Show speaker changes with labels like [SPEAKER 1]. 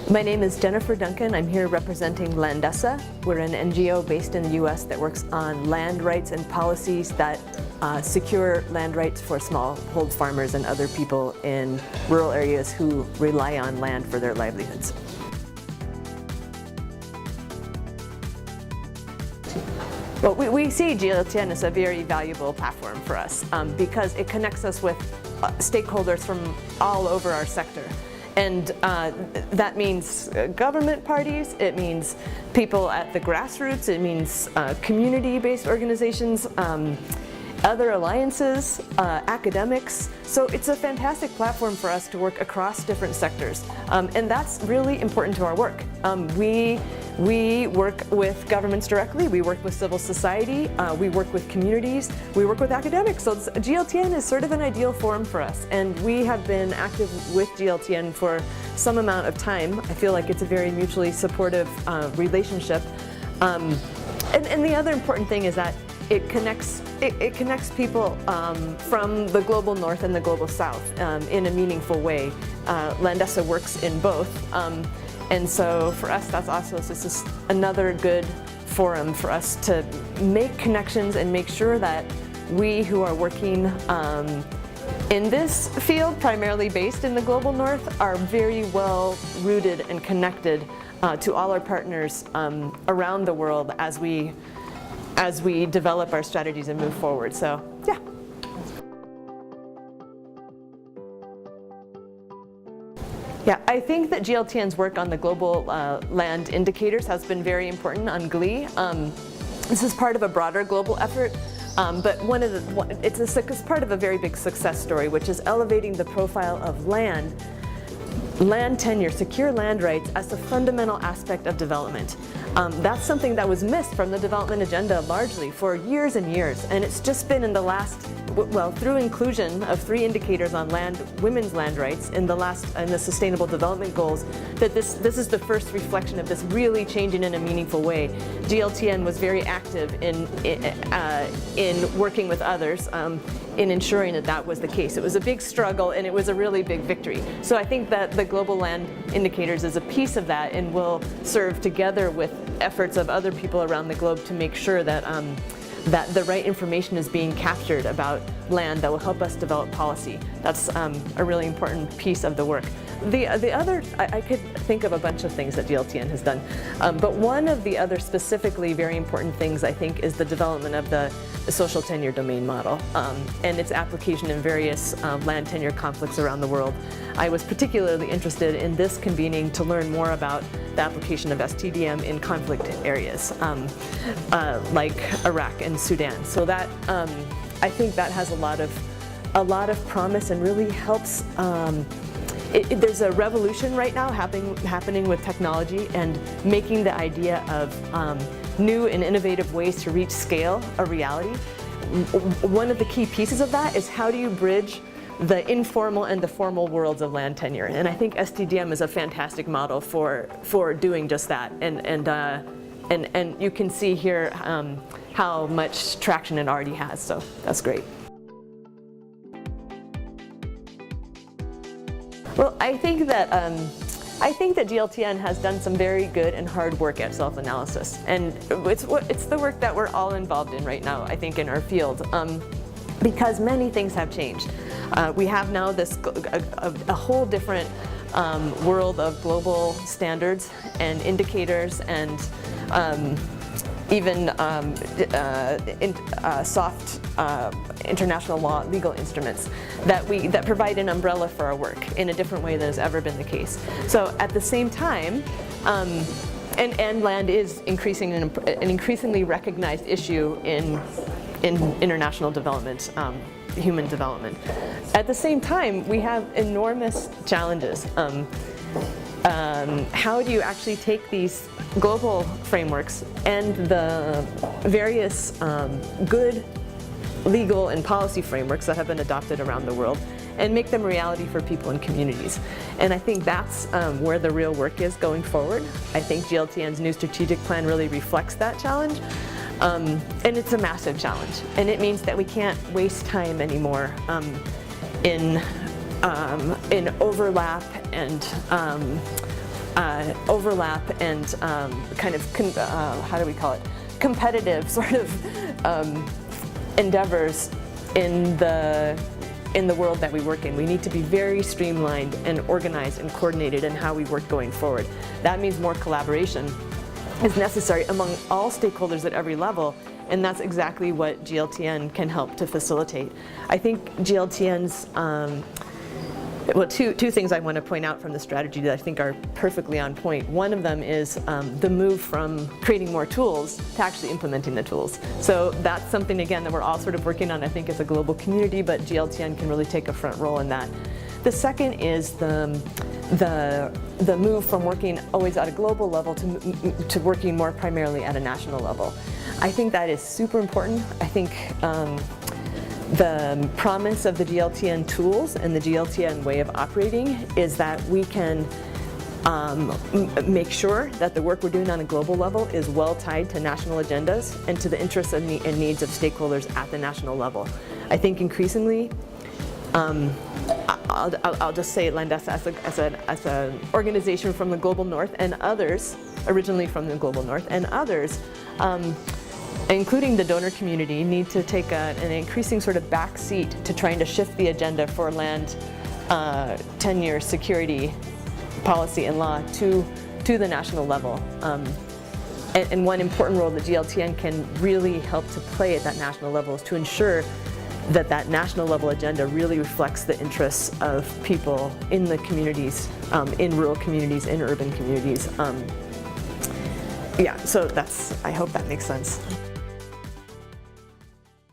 [SPEAKER 1] My name is Jennifer Duncan. I'm here representing Landesa. We're an NGO based in the US that works on land rights and policies that secure land rights for smallhold farmers and other people in rural areas who rely on land for their livelihoods. Well, we see GLTN as a very valuable platform for us because it connects us with stakeholders from all over our sector. And that means government parties, it means people at the grassroots, it means community-based organizations, other alliances, academics. So it's a fantastic platform for us to work across different sectors. And that's really important to our work. We work with governments directly, we work with civil society, we work with communities, we work with academics. So GLTN is sort of an ideal forum for us. And we have been active with GLTN for some amount of time. I feel like it's a very mutually supportive relationship. And the other important thing is that it connects people from the global north and the global south in a meaningful way. Landesa works in both. And so for us, that's also just another good forum for us to make connections and make sure that we who are working in this field, primarily based in the global north, are very well rooted and connected to all our partners around the world as we develop our strategies and move forward. So, yeah. Yeah, I think that GLTN's work on the global land indicators has been very important on GLE. This is part of a broader global effort, but it's part of a very big success story, which is elevating the profile of land tenure, secure land rights as a fundamental aspect of development. That's something that was missed from the development agenda largely for years and years, and it's just been in the last, well, through inclusion of 3 indicators on women's land rights in the Sustainable Development Goals, that this is the first reflection of this really changing in a meaningful way. GLTN was very active in working with others in ensuring that that was the case. It was a big struggle and it was a really big victory. So I think that the Global Land Indicators is a piece of that and will serve together with efforts of other people around the globe to make sure that that the right information is being captured about land that will help us develop policy. That's a really important piece of the work. The other, I could think of a bunch of things that GLTN has done, but one of the other specifically very important things I think is the development of the social tenure domain model and its application in various land tenure conflicts around the world. I was particularly interested in this convening to learn more about the application of STDM in conflict areas like Iraq and Sudan. So that I think that has a lot of promise and really helps. There's a revolution right now happening with technology and making the idea of new and innovative ways to reach scale a reality. One of the key pieces of that is how do you bridge the informal and the formal worlds of land tenure, and I think STDM is a fantastic model for doing just that. And you can see here how much traction it already has. So that's great. Well, I think that GLTN has done some very good and hard work at self-analysis, and it's the work that we're all involved in right now, I think, in our field, because many things have changed. We have now a whole different world of global standards and indicators and even soft international law legal instruments that provide an umbrella for our work in a different way than has ever been the case. So at the same time, and land is an increasingly recognized issue in international development, human development. At the same time, we have enormous challenges. How do you actually take these global frameworks and the various good legal and policy frameworks that have been adopted around the world and make them reality for people and communities? And I think that's where the real work is going forward. I think GLTN's new strategic plan really reflects that challenge. And it's a massive challenge. And it means that we can't waste time anymore in overlap and overlap and kind of, how do we call it, competitive sort of endeavors in the world that we work in. We need to be very streamlined and organized and coordinated in how we work going forward. That means more collaboration is necessary among all stakeholders at every level, and that's exactly what GLTN can help to facilitate. I think GLTN's, well, two things I want to point out from the strategy that I think are perfectly on point. One of them is the move from creating more tools to actually implementing the tools. So that's something, again, that we're all sort of working on, I think, as a global community, but GLTN can really take a front role in that. The second is the move from working always at a global level to working more primarily at a national level. I think that is super important. I think the promise of the GLTN tools and the GLTN way of operating is that we can make sure that the work we're doing on a global level is well tied to national agendas and to the interests and needs of stakeholders at the national level. I think increasingly, I'll just say Landesa as an organization from the global north and others, originally from the global north, and others, including the donor community, need to take an increasing sort of back seat to trying to shift the agenda for land tenure, security, policy, and law to the national level. And one important role that GLTN can really help to play at that national level is to ensure that that national level agenda really reflects the interests of people in the communities, in rural communities, in urban communities. Yeah, so I hope that makes sense.